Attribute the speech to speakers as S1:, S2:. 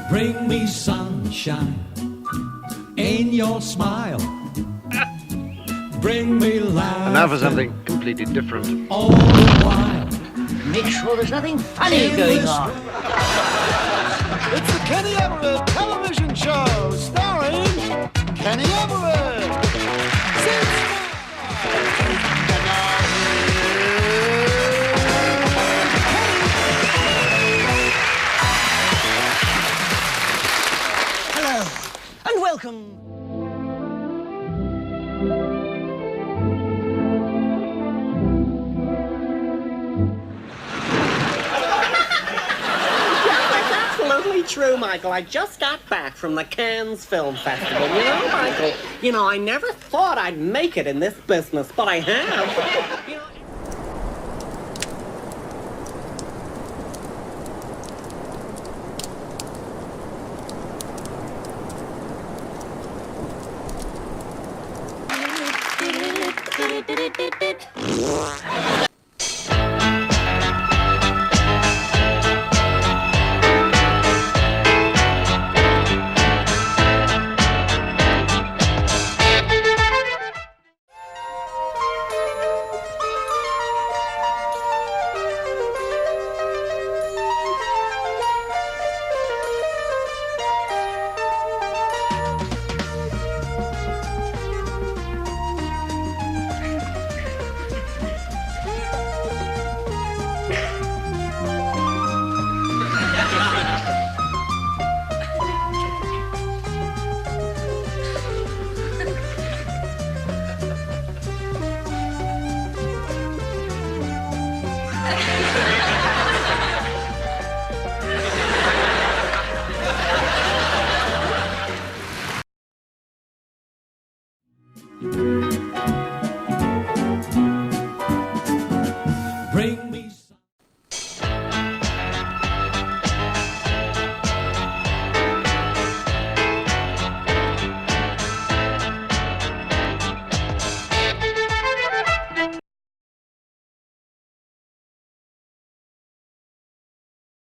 S1: Bring me sunshine in your smile. Bring me laughter.
S2: And now for something completely different.
S1: All the while.
S3: Make sure there's nothing funny going on.
S4: It's the Kenny Everett television show, starring Kenny Everett.
S3: Hello, and welcome.
S5: Absolutely true, Michael. I just got back from the Cannes Film Festival. You know, Michael, I never thought I'd make it in this business, but I have.